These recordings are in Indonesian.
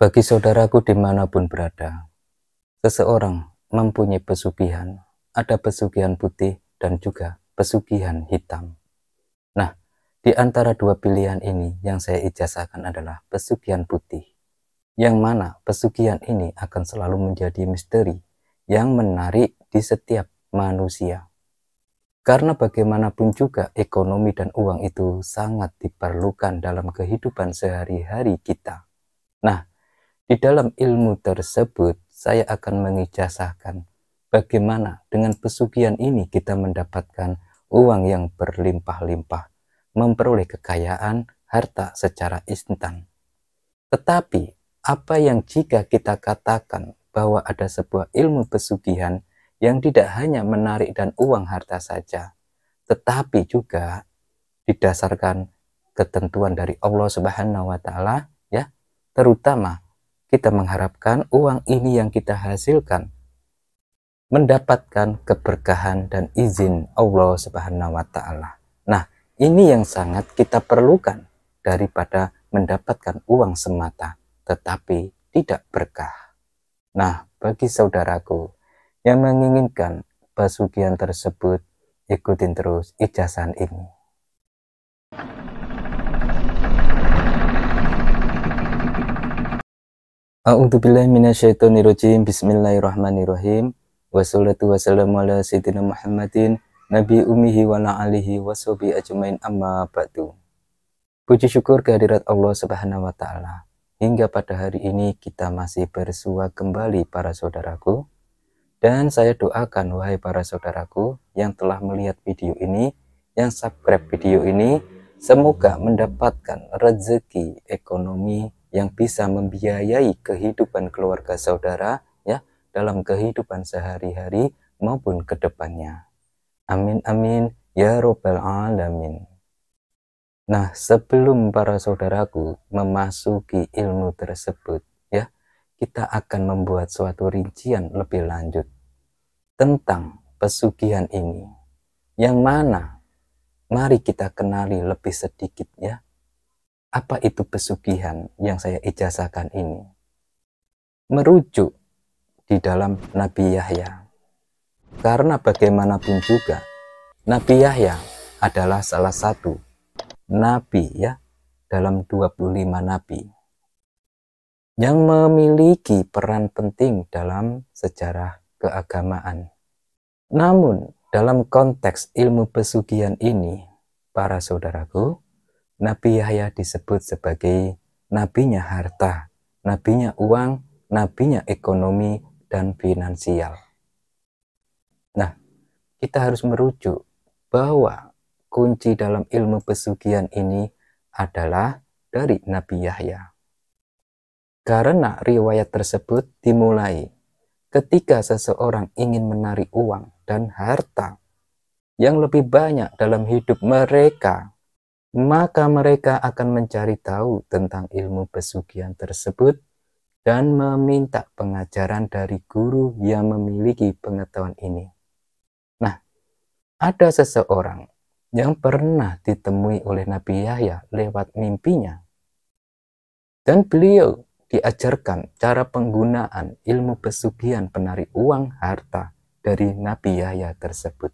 Bagi saudaraku dimanapun berada, seseorang mempunyai pesugihan. Ada pesugihan putih dan juga pesugihan hitam. Nah, di antara dua pilihan ini yang saya ijazahkan adalah pesugihan putih. Yang mana pesugihan ini akan selalu menjadi misteri yang menarik di setiap manusia. Karena bagaimanapun juga ekonomi dan uang itu sangat diperlukan dalam kehidupan sehari-hari kita. Nah, di dalam ilmu tersebut, saya akan mengijazahkan bagaimana dengan pesugihan ini kita mendapatkan uang yang berlimpah-limpah, memperoleh kekayaan, harta secara instan. Tetapi, apa yang jika kita katakan bahwa ada sebuah ilmu pesugihan yang tidak hanya menarik dan uang harta saja, tetapi juga didasarkan ketentuan dari Allah Subhanahu wa Ta'ala, ya, terutama kita mengharapkan uang ini yang kita hasilkan mendapatkan keberkahan dan izin Allah Subhanahu wa Ta'ala. Nah, ini yang sangat kita perlukan daripada mendapatkan uang semata, tetapi tidak berkah. Nah, bagi saudaraku yang menginginkan pesugihan tersebut, ikutin terus ijazah ini. A'udzubillahi minasyaitonirrajim. Bismillahirrahmanirrahim. Wassalatu wassalamu ala sayyidina Muhammadin nabi ummihi wa ala alihi washabi ajmain amma ba'du. Puji syukur kehadirat Allah Subhanahu wa Ta'ala. Hingga pada hari ini kita masih bersua kembali para saudaraku. Dan saya doakan wahai para saudaraku yang telah melihat video ini, yang subscribe video ini, semoga mendapatkan rezeki ekonomi yang bisa membiayai kehidupan keluarga saudara, ya, dalam kehidupan sehari-hari maupun kedepannya. Amin amin ya robbal alamin. Nah, sebelum para saudaraku memasuki ilmu tersebut, ya, kita akan membuat suatu rincian lebih lanjut tentang pesugihan ini. Yang mana mari kita kenali lebih sedikit, ya. Apa itu pesugihan yang saya ijazahkan ini? Merujuk di dalam Nabi Yahya. Karena bagaimanapun juga, Nabi Yahya adalah salah satu nabi, ya, dalam 25 nabi yang memiliki peran penting dalam sejarah keagamaan. Namun, dalam konteks ilmu pesugihan ini, para saudaraku, Nabi Yahya disebut sebagai nabinya harta, nabinya uang, nabinya ekonomi dan finansial. Nah, kita harus merujuk bahwa kunci dalam ilmu pesugihan ini adalah dari Nabi Yahya. Karena riwayat tersebut dimulai ketika seseorang ingin menarik uang dan harta yang lebih banyak dalam hidup mereka, maka mereka akan mencari tahu tentang ilmu pesugihan tersebut dan meminta pengajaran dari guru yang memiliki pengetahuan ini. Nah, ada seseorang yang pernah ditemui oleh Nabi Yahya lewat mimpinya. Dan beliau diajarkan cara penggunaan ilmu pesugihan penarik uang harta dari Nabi Yahya tersebut.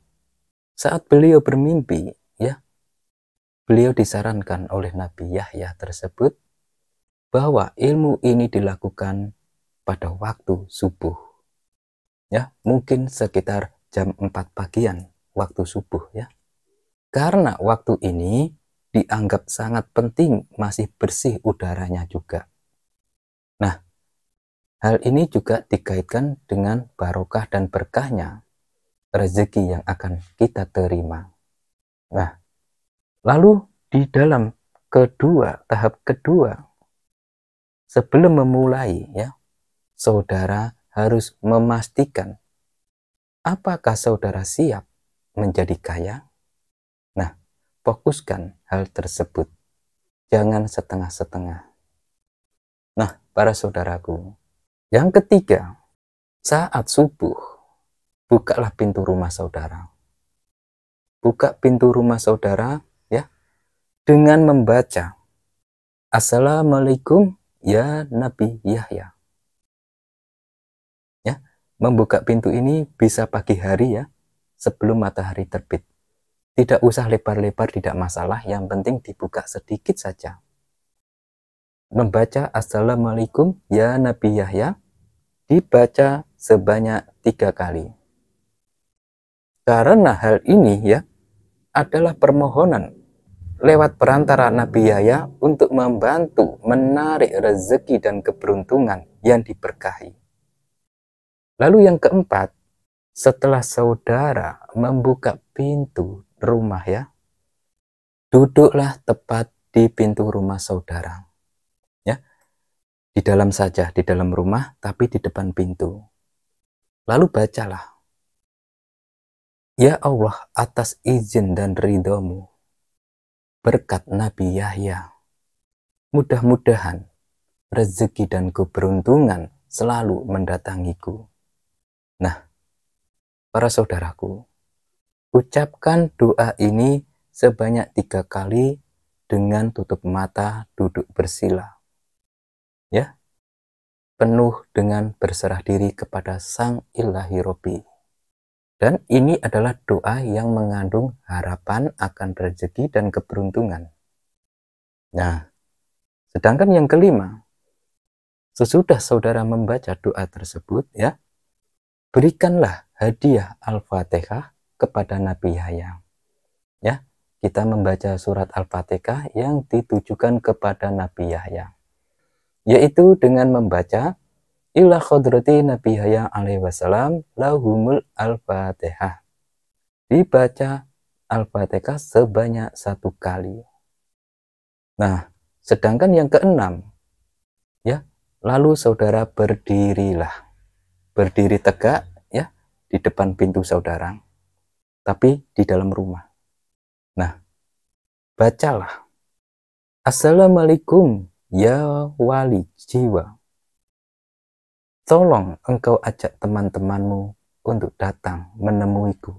Saat beliau bermimpi, ya, beliau disarankan oleh Nabi Yahya tersebut bahwa ilmu ini dilakukan pada waktu subuh. Ya, mungkin sekitar jam 4 pagian waktu subuh, ya. Karena waktu ini dianggap sangat penting, masih bersih udaranya juga. Nah, hal ini juga dikaitkan dengan barokah dan berkahnya rezeki yang akan kita terima. Nah, lalu di dalam tahap kedua, sebelum memulai, ya, saudara harus memastikan apakah saudara siap menjadi kaya. Nah, fokuskan hal tersebut. Jangan setengah-setengah. Nah, para saudaraku, yang ketiga, saat subuh, bukalah pintu rumah saudara. Buka pintu rumah saudara, ya, dengan membaca Assalamualaikum ya Nabi Yahya. Ya, membuka pintu ini bisa pagi hari ya, sebelum matahari terbit. Tidak usah lebar-lebar, tidak masalah, yang penting dibuka sedikit saja. Membaca Assalamualaikum ya Nabi Yahya dibaca sebanyak 3 kali. Karena hal ini ya adalah permohonan lewat perantara Nabi Yahya untuk membantu menarik rezeki dan keberuntungan yang diberkahi. Lalu yang keempat, setelah saudara membuka pintu rumah ya, duduklah tepat di pintu rumah saudara. Ya, di dalam saja, di dalam rumah, tapi di depan pintu. Lalu bacalah, ya Allah, atas izin dan ridhomu, berkat Nabi Yahya, mudah-mudahan rezeki dan keberuntungan selalu mendatangiku. Nah, para saudaraku, ucapkan doa ini sebanyak 3 kali dengan tutup mata, duduk bersila. Ya, penuh dengan berserah diri kepada Sang Ilahi Robbi. Dan ini adalah doa yang mengandung harapan akan rezeki dan keberuntungan. Nah, sedangkan yang kelima, sesudah saudara membaca doa tersebut ya, berikanlah hadiah Al-Fatihah kepada Nabi Yahya. Ya, kita membaca surat Al-Fatihah yang ditujukan kepada Nabi Yahya, yaitu dengan membaca ila khodrati Nabi Yahya alaihi wasallam lahumul Al-Fatihah. Dibaca Al-Fatihah sebanyak 1 kali. Nah, sedangkan yang keenam ya, lalu saudara berdirilah. Berdiri tegak ya di depan pintu saudara, tapi di dalam rumah. Nah, bacalah Assalamualaikum ya wali jiwa. Tolong engkau ajak teman-temanmu untuk datang menemuiku.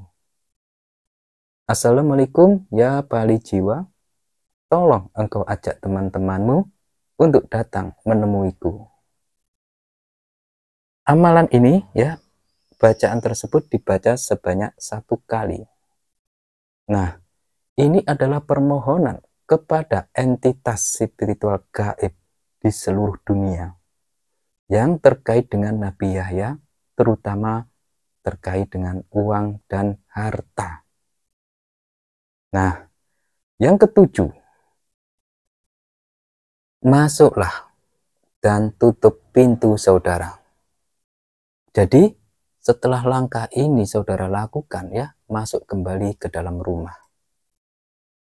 Assalamualaikum ya wali jiwa. Tolong engkau ajak teman-temanmu untuk datang menemuiku. Amalan ini ya, bacaan tersebut dibaca sebanyak 1 kali. Nah, ini adalah permohonan kepada entitas spiritual gaib di seluruh dunia yang terkait dengan Nabi Yahya, terutama terkait dengan uang dan harta. Nah, yang ketujuh, masuklah dan tutup pintu saudara. Jadi, setelah langkah ini saudara lakukan ya, masuk kembali ke dalam rumah.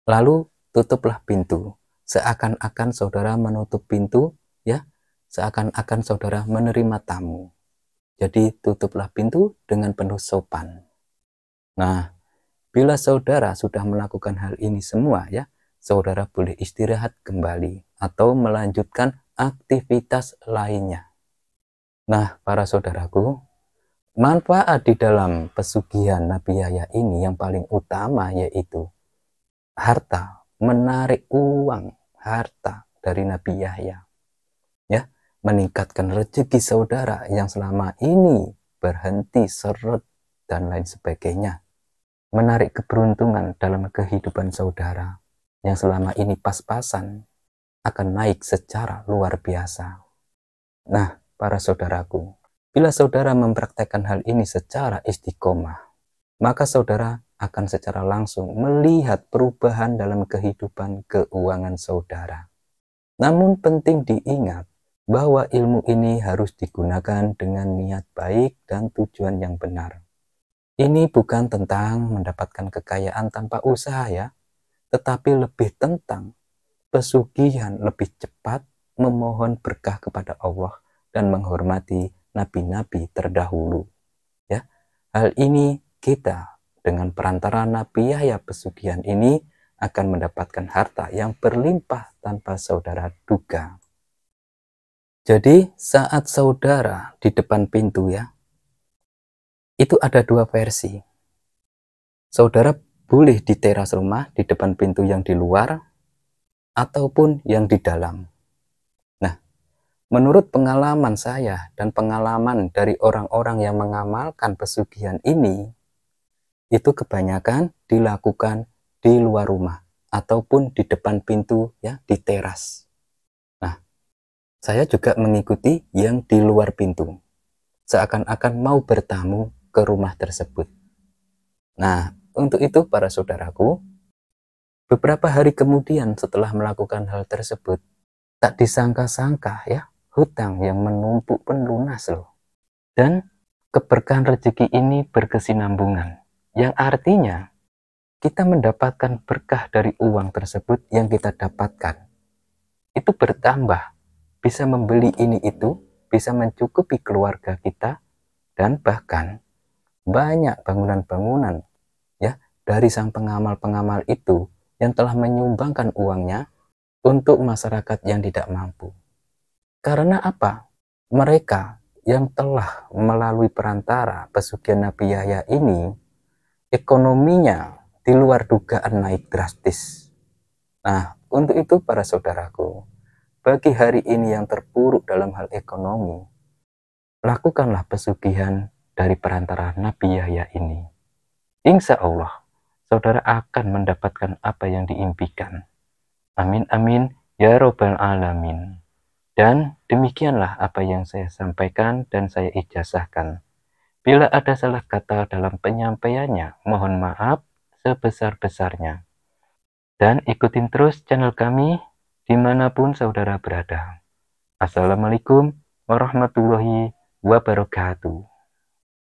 Lalu tutuplah pintu, seakan-akan saudara menutup pintu ya, seakan-akan saudara menerima tamu. Jadi tutuplah pintu dengan penuh sopan. Nah, bila saudara sudah melakukan hal ini semua ya, saudara boleh istirahat kembali atau melanjutkan aktivitas lainnya. Nah, para saudaraku, manfaat di dalam pesugihan Nabi Yahya ini yang paling utama yaitu harta, menarik uang, harta dari Nabi Yahya. Ya, meningkatkan rezeki saudara yang selama ini berhenti, seret, dan lain sebagainya. Menarik keberuntungan dalam kehidupan saudara yang selama ini pas-pasan akan naik secara luar biasa. Nah, para saudaraku, bila saudara mempraktekkan hal ini secara istiqomah, maka saudara akan secara langsung melihat perubahan dalam kehidupan keuangan saudara. Namun penting diingat bahwa ilmu ini harus digunakan dengan niat baik dan tujuan yang benar. Ini bukan tentang mendapatkan kekayaan tanpa usaha ya, tetapi lebih tentang pesugihan lebih cepat, memohon berkah kepada Allah dan menghormati nabi-nabi terdahulu. Ya, hal ini kita dengan perantara Nabi Yahya pesugihan ini akan mendapatkan harta yang berlimpah tanpa saudara duga. Jadi saat saudara di depan pintu ya, itu ada 2 versi. Saudara boleh di teras rumah, di depan pintu yang di luar, ataupun yang di dalam. Nah, Menurut pengalaman saya dan pengalaman dari orang-orang yang mengamalkan pesugihan ini, itu kebanyakan dilakukan di luar rumah ataupun di depan pintu, ya, di teras. Nah, saya juga mengikuti yang di luar pintu, seakan-akan mau bertamu ke rumah tersebut. Nah, untuk itu para saudaraku, beberapa hari kemudian setelah melakukan hal tersebut, tak disangka-sangka ya, hutang yang menumpuk pun lunas loh. Dan keberkahan rezeki ini berkesinambungan, yang artinya kita mendapatkan berkah dari uang tersebut yang kita dapatkan. Itu bertambah, bisa membeli ini itu, bisa mencukupi keluarga kita, dan bahkan banyak bangunan-bangunan ya dari sang pengamal-pengamal itu yang telah menyumbangkan uangnya untuk masyarakat yang tidak mampu. Karena apa? Mereka yang telah melalui perantara pesugihan Nabi Yahya ini, ekonominya di luar dugaan naik drastis. Nah, untuk itu para saudaraku, bagi hari ini yang terpuruk dalam hal ekonomi, lakukanlah pesugihan dari perantara Nabi Yahya ini. Insya Allah, saudara akan mendapatkan apa yang diimpikan. Amin amin ya robbal alamin. Dan demikianlah apa yang saya sampaikan dan saya ijazahkan. Bila ada salah kata dalam penyampaiannya, mohon maaf sebesar-besarnya. Dan ikutin terus channel kami dimanapun saudara berada. Assalamualaikum warahmatullahi wabarakatuh.